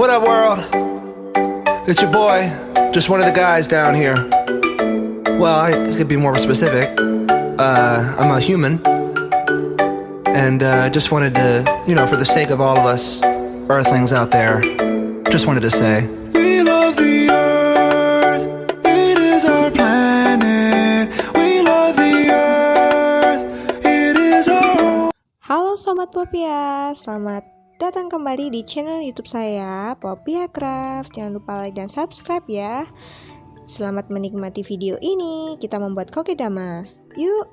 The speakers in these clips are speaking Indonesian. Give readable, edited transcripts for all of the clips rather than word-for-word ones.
What up, world? It's your boy, just one of the guys down here. Well, I could be more specific. I'm a human, and just wanted to, for the sake of all of us Earthlings out there, just wanted to say, we love the Earth. It is our planet. We love the Earth. It is our. Halo Sobat Popia, selamat datang kembali di channel YouTube saya, Popia Craft. Jangan lupa like dan subscribe ya. Selamat menikmati video ini. Kita membuat kokedama. Yuk.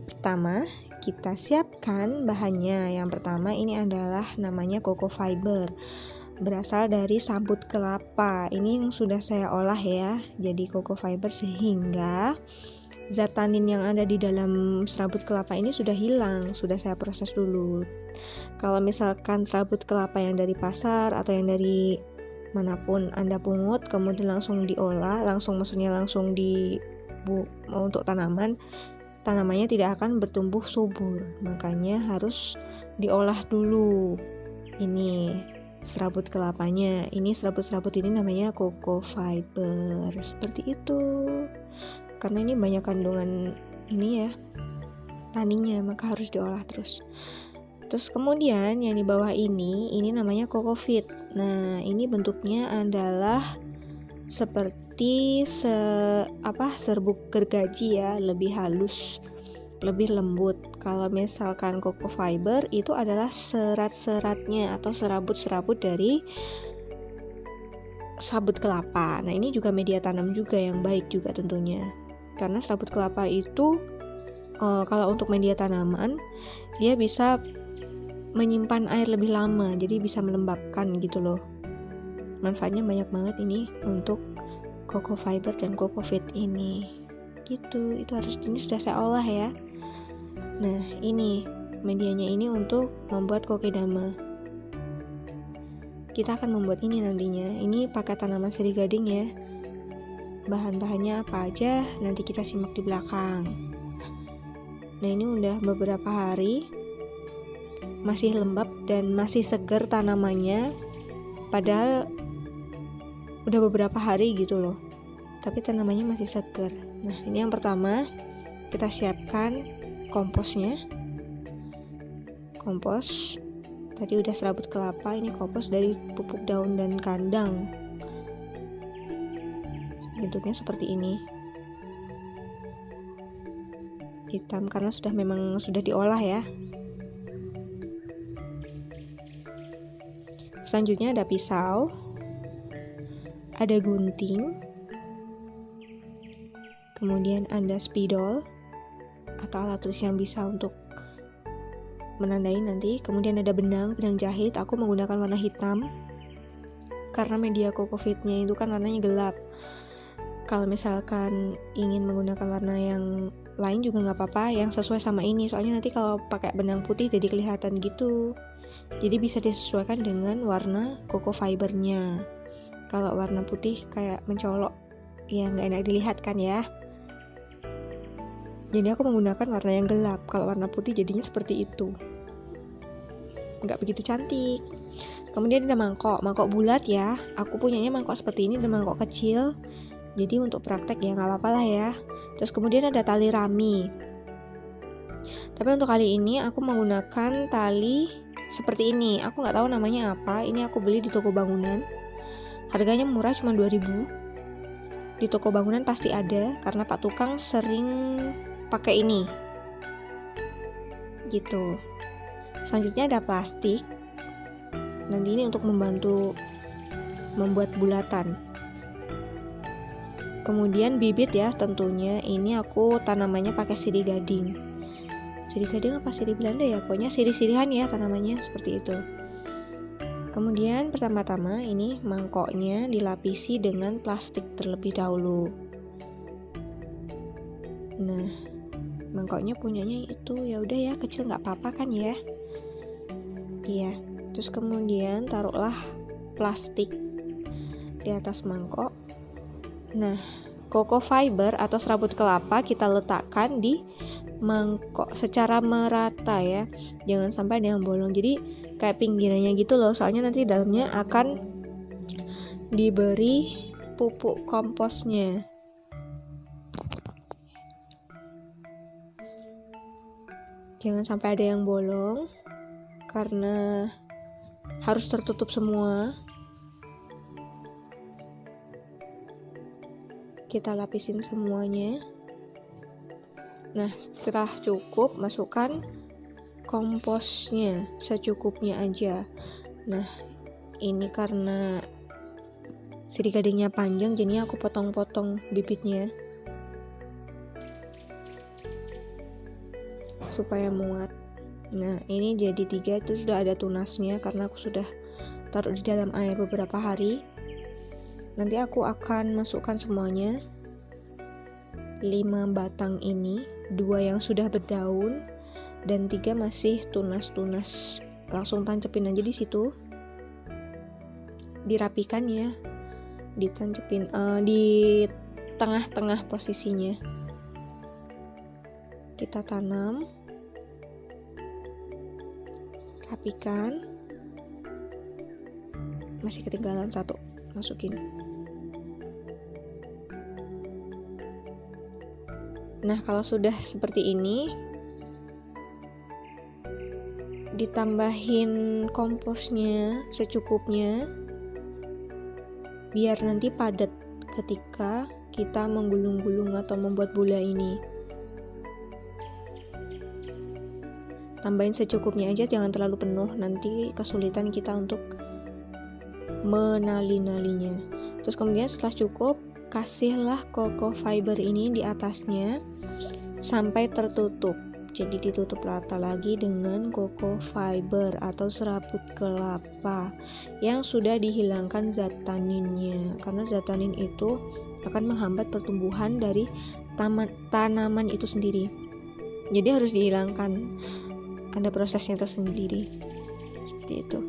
Pertama, kita siapkan bahannya. Yang pertama ini adalah namanya coco fiber. Berasal dari sabut kelapa. Ini yang sudah saya olah ya. Jadi coco fiber sehingga zat tanin yang ada di dalam serabut kelapa ini sudah hilang, sudah saya proses dulu. Kalau misalkan serabut kelapa yang dari pasar atau yang dari manapun Anda pungut, kemudian langsung diolah, maksudnya langsung untuk tanamannya tidak akan bertumbuh subur. Makanya harus diolah dulu. Ini serabut kelapanya. Ini serabut-serabut ini namanya coco fiber. Seperti itu. Karena ini banyak kandungan ini ya, taninya, maka harus diolah terus. Terus kemudian yang di bawah ini namanya coco feed. Nah, ini bentuknya adalah seperti serbuk gergaji ya, lebih halus, lebih lembut. Kalau misalkan coco fiber itu adalah serat-seratnya atau serabut-serabut dari sabut kelapa. Nah, ini juga media tanam juga yang baik juga tentunya. Karena serabut kelapa itu kalau untuk media tanaman dia bisa menyimpan air lebih lama, jadi bisa melembabkan gitu loh. Manfaatnya banyak banget ini untuk coco fiber dan coco feed ini. Gitu, ini sudah saya olah ya. Nah, ini medianya ini untuk membuat kokedama. Kita akan membuat ini nantinya. Ini pakai tanaman sirih gading ya. Bahan-bahannya apa aja nanti kita simak di belakang. Nah, ini udah beberapa hari, masih lembab dan masih segar tanamannya, padahal udah beberapa hari gitu loh, tapi tanamannya masih segar. Nah, ini yang pertama, kita siapkan komposnya. Kompos tadi udah serabut kelapa, ini kompos dari pupuk daun dan kandang. Bentuknya seperti ini, hitam karena sudah diolah ya. Selanjutnya ada pisau, ada gunting, kemudian ada spidol atau alat tulis yang bisa untuk menandai nanti. Kemudian ada benang jahit. Aku menggunakan warna hitam karena media coco feed-nya itu kan warnanya gelap. Kalau misalkan ingin menggunakan warna yang lain juga nggak apa-apa, yang sesuai sama ini. Soalnya nanti kalau pakai benang putih jadi kelihatan gitu. Jadi bisa disesuaikan dengan warna coco fibernya. Kalau warna putih kayak mencolok, ya nggak enak dilihat kan ya. Jadi aku menggunakan warna yang gelap. Kalau warna putih jadinya seperti itu, nggak begitu cantik. Kemudian ada mangkok bulat ya. Aku punyanya mangkok seperti ini dan mangkok kecil. Jadi untuk praktek ya nggak apa-apa lah ya. Terus kemudian ada tali rami. Tapi untuk kali ini aku menggunakan tali seperti ini. Aku nggak tahu namanya apa. Ini aku beli di toko bangunan. Harganya murah, cuma 2.000. Di toko bangunan pasti ada karena Pak Tukang sering pakai ini. Gitu. Selanjutnya ada plastik. Nanti ini untuk membantu membuat bulatan. Kemudian bibit ya tentunya. Ini aku tanamannya pakai sirih gading. Sirih gading apa sirih Belanda ya? Pokoknya sirih-sirihan ya tanamannya seperti itu. Kemudian pertama-tama ini mangkoknya dilapisi dengan plastik terlebih dahulu. Nah, mangkoknya punyanya itu ya udah ya kecil nggak apa-apa kan ya? Iya. Terus kemudian taruhlah plastik di atas mangkok. Nah, coco fiber atau serabut kelapa kita letakkan di mangkok secara merata ya. Jangan sampai ada yang bolong. Jadi kayak pinggirannya gitu loh, soalnya nanti dalamnya akan diberi pupuk komposnya. Jangan sampai ada yang bolong karena harus tertutup semua. Kita lapisin semuanya. Nah, setelah cukup, masukkan komposnya secukupnya aja. Nah, ini karena sirih gadingnya panjang, jadinya aku potong-potong bibitnya supaya muat. Nah, ini jadi 3, itu sudah ada tunasnya karena aku sudah taruh di dalam air beberapa hari. Nanti aku akan masukkan semuanya 5 batang ini, 2 yang sudah berdaun dan 3 masih tunas-tunas. Langsung tancepin aja di situ, dirapikan ya, ditancepin di tengah-tengah posisinya. Kita tanam, rapikan. Masih ketinggalan 1, masukin. Nah, kalau sudah seperti ini, ditambahin komposnya secukupnya biar nanti padat ketika kita menggulung-gulung atau membuat bola ini. Tambahin secukupnya aja, jangan terlalu penuh, nanti kesulitan kita untuk menali-nalinya. Terus kemudian setelah cukup, kasihlah coco fiber ini di atasnya sampai tertutup. Jadi ditutup rata lagi dengan coco fiber atau serabut kelapa yang sudah dihilangkan zat taninnya, karena zat tanin itu akan menghambat pertumbuhan dari tanaman itu sendiri. Jadi harus dihilangkan, ada prosesnya tersendiri seperti itu.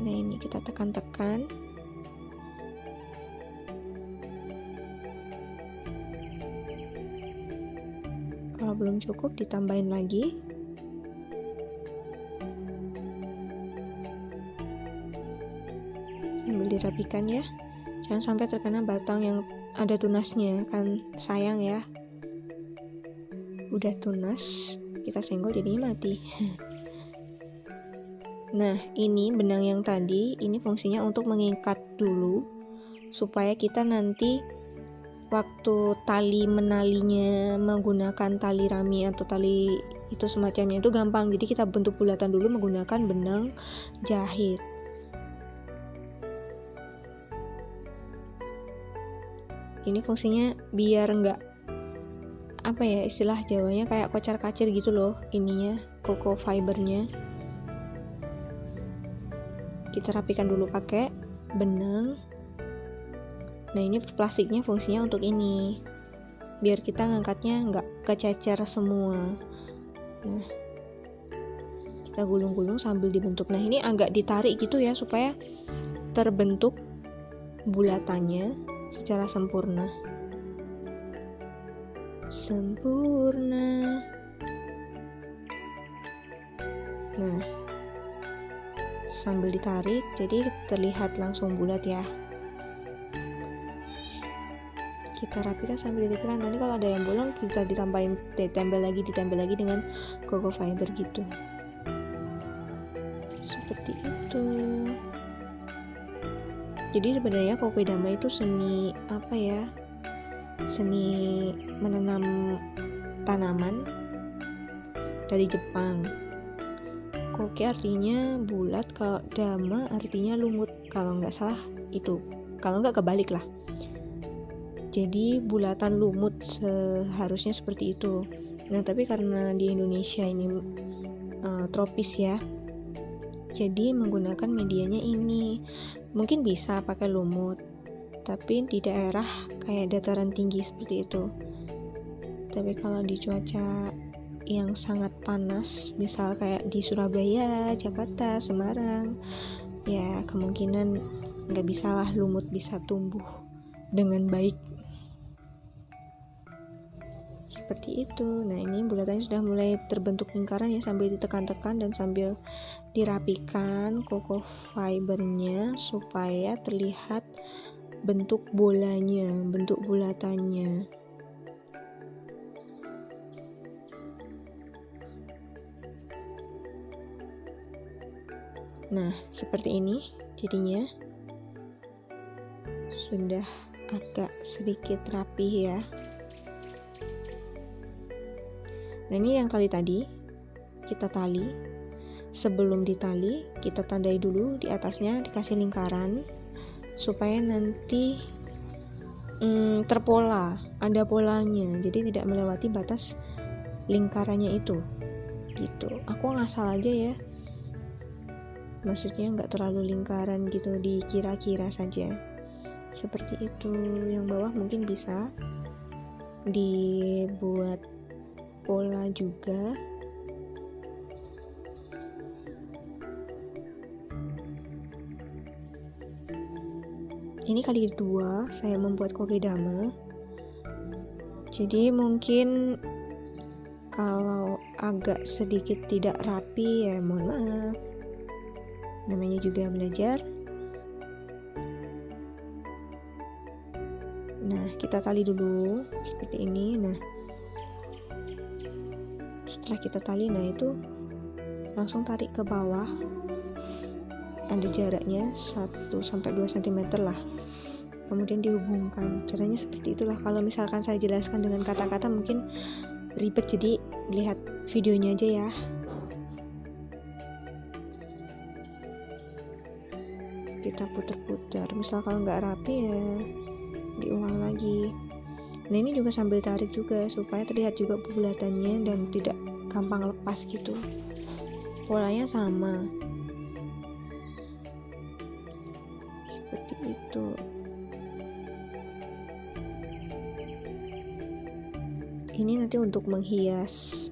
Nah, ini kita tekan-tekan. Kalau belum cukup, ditambahin lagi. Sambil dirapikan ya, jangan sampai terkena batang yang ada tunasnya, kan sayang ya. Udah tunas, kita senggol jadinya mati. Nah, ini benang yang tadi, ini fungsinya untuk mengikat dulu supaya kita nanti waktu tali menalinya menggunakan tali rami atau tali itu semacamnya itu gampang. Jadi kita bentuk bulatan dulu menggunakan benang jahit. Ini fungsinya biar enggak, apa ya istilah Jawanya, kayak kocar-kacir gitu loh ininya, coco fibernya. Kita rapikan dulu pakai benang. Nah, ini plastiknya fungsinya untuk ini, biar kita ngangkatnya nggak kececer semua. Nah, kita gulung-gulung sambil dibentuk. Nah, ini agak ditarik gitu ya supaya terbentuk bulatannya secara sempurna. Nah, sambil ditarik jadi terlihat langsung bulat ya. Kita rapikan sambil dirapikan. Nanti kalau ada yang bolong kita ditambah lagi dengan coco fiber gitu. Seperti itu. Jadi sebenarnya kokedama itu seni apa ya? Seni menanam tanaman dari Jepang. Koke artinya bulat, kalau dama artinya lumut, kalau nggak salah itu. Kalau nggak kebalik lah. Jadi bulatan lumut seharusnya seperti itu. Nah, tapi karena di Indonesia ini tropis ya, jadi menggunakan medianya ini. Mungkin bisa pakai lumut, tapi di daerah kayak dataran tinggi seperti itu. Tapi kalau di cuaca yang sangat panas, misal kayak di Surabaya, Jakarta, Semarang, ya kemungkinan nggak bisalah lumut bisa tumbuh dengan baik. seperti itu. Nah, ini bulatannya sudah mulai terbentuk lingkaran ya, sambil ditekan-tekan dan sambil dirapikan koko fibernya supaya terlihat bentuk bolanya, bentuk bulatannya. Nah, seperti ini jadinya. Sudah agak sedikit rapi ya. Nah, ini yang tali tadi kita tali. Sebelum ditali, kita tandai dulu di atasnya, dikasih lingkaran supaya nanti terpola, ada polanya, jadi tidak melewati batas lingkarannya itu gitu. Aku ngasal aja ya, maksudnya nggak terlalu lingkaran gitu, dikira-kira saja seperti itu. Yang bawah mungkin bisa dibuat pola juga. Ini kali kedua saya membuat kokedama, jadi mungkin kalau agak sedikit tidak rapi ya mohon maaf, namanya juga belajar. Nah, kita tali dulu seperti ini. Nah, setelah kita tali, nah itu langsung tarik ke bawah, ada jaraknya 1-2 cm lah, kemudian dihubungkan. Caranya seperti itulah. Kalau misalkan saya jelaskan dengan kata-kata mungkin ribet, jadi lihat videonya aja ya. Kita putar-putar, misal kalau nggak rapi ya diulang lagi. Nah, ini juga sambil tarik juga supaya terlihat juga bulatannya dan tidak gampang lepas gitu. Polanya sama seperti itu. Ini nanti untuk menghias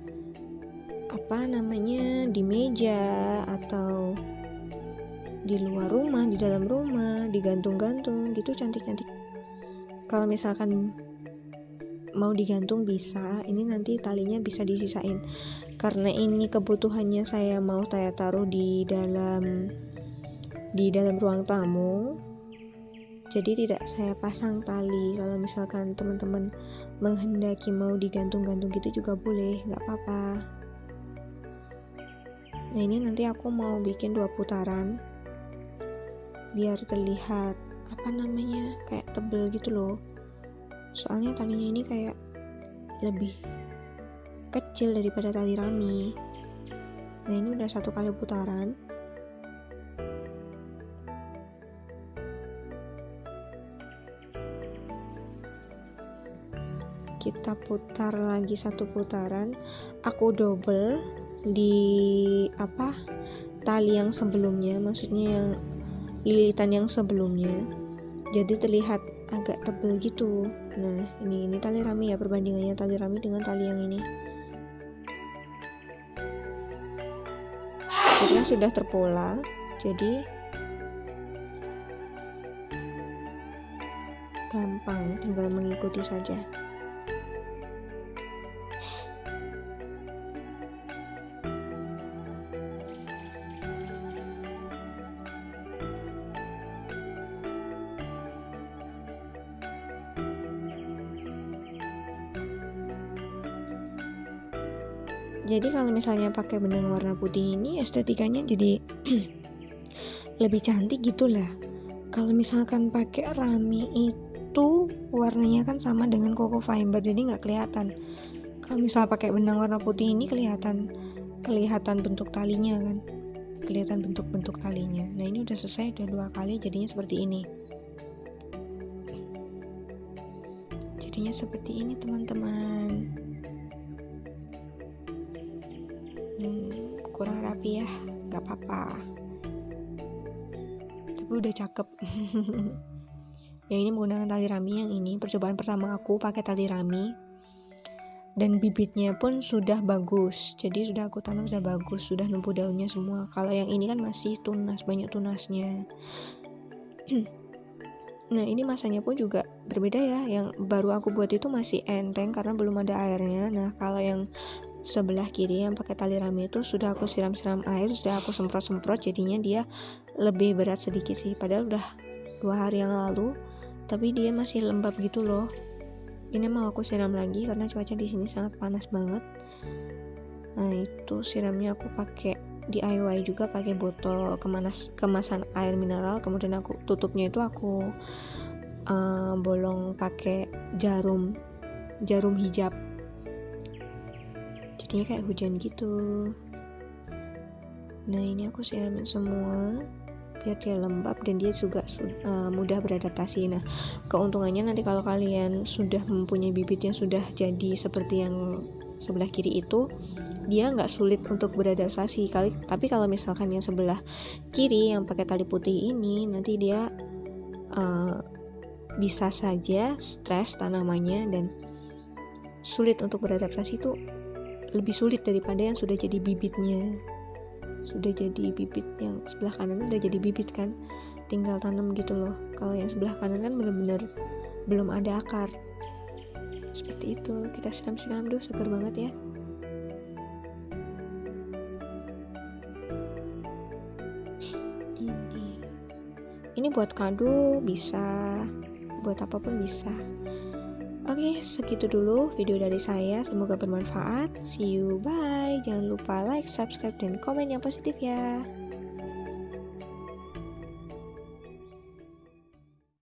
di meja atau di luar rumah, di dalam rumah, digantung-gantung gitu, cantik-cantik. Kalau misalkan mau digantung bisa, ini nanti talinya bisa disisain. Karena ini kebutuhannya saya mau saya taruh di dalam ruang tamu, jadi tidak saya pasang tali. Kalau misalkan teman-teman menghendaki mau digantung-gantung gitu juga boleh, nggak apa-apa. Nah, ini nanti aku mau bikin 2 putaran biar terlihat kayak tebel gitu loh. Soalnya talinya ini kayak lebih kecil daripada tali rami. Nah, ini udah 1 kali putaran. Kita putar lagi 1 putaran. Aku double di tali yang sebelumnya, maksudnya yang lilitan yang sebelumnya, jadi terlihat agak tebel gitu. Nah, ini tali rami ya, perbandingannya tali rami dengan tali yang ini. Jadi kan sudah terpola, jadi gampang, tinggal mengikuti saja. Jadi kalau misalnya pakai benang warna putih ini estetikanya jadi lebih cantik gitulah. Kalau misalkan pakai rami itu warnanya kan sama dengan koko fiber, jadi nggak kelihatan. Kalau misal pakai benang warna putih ini kelihatan bentuk talinya kan, kelihatan bentuk talinya. Nah, ini udah selesai, udah 2 kali, jadinya seperti ini. Jadinya seperti ini teman-teman. Kurang rapi ya, nggak apa-apa, tapi udah cakep. Yang ini menggunakan tali rami. Yang ini percobaan pertama aku pakai tali rami, dan bibitnya pun sudah bagus, jadi sudah aku tanam sudah bagus, sudah numpuh daunnya semua. Kalau yang ini kan masih tunas, banyak tunasnya. Nah ini masanya pun juga berbeda ya, yang baru aku buat itu masih enteng karena belum ada airnya. Nah kalau yang sebelah kiri yang pakai tali rame itu sudah aku siram-siram air, sudah aku semprot-semprot, jadinya dia lebih berat sedikit sih. Padahal udah 2 hari yang lalu, tapi dia masih lembab gitu loh. Ini mau aku siram lagi karena cuaca di sini sangat panas banget. Nah itu siramnya aku pakai DIY juga, pakai botol kemasan air mineral. Kemudian aku tutupnya itu aku bolong pakai jarum hijab. Jadinya kayak hujan gitu. Nah ini aku siramin semua biar dia lembab dan dia juga mudah beradaptasi. Nah keuntungannya nanti kalau kalian sudah mempunyai bibit yang sudah jadi seperti yang sebelah kiri itu, dia nggak sulit untuk beradaptasi. Tapi kalau misalkan yang sebelah kiri yang pakai tali putih ini, nanti dia bisa saja stres tanamannya dan sulit untuk beradaptasi. Itu lebih sulit daripada yang sudah jadi bibitnya. Sudah jadi bibit yang sebelah kanan udah jadi bibit kan, tinggal tanam gitu loh. Kalau yang sebelah kanan kan benar-benar belum ada akar. Seperti itu. Kita siram-siram dulu, segar banget ya. Ini buat kado bisa, buat apapun bisa. Oke, segitu dulu video dari saya. Semoga bermanfaat. See you, bye. Jangan lupa like, subscribe, dan komen yang positif ya.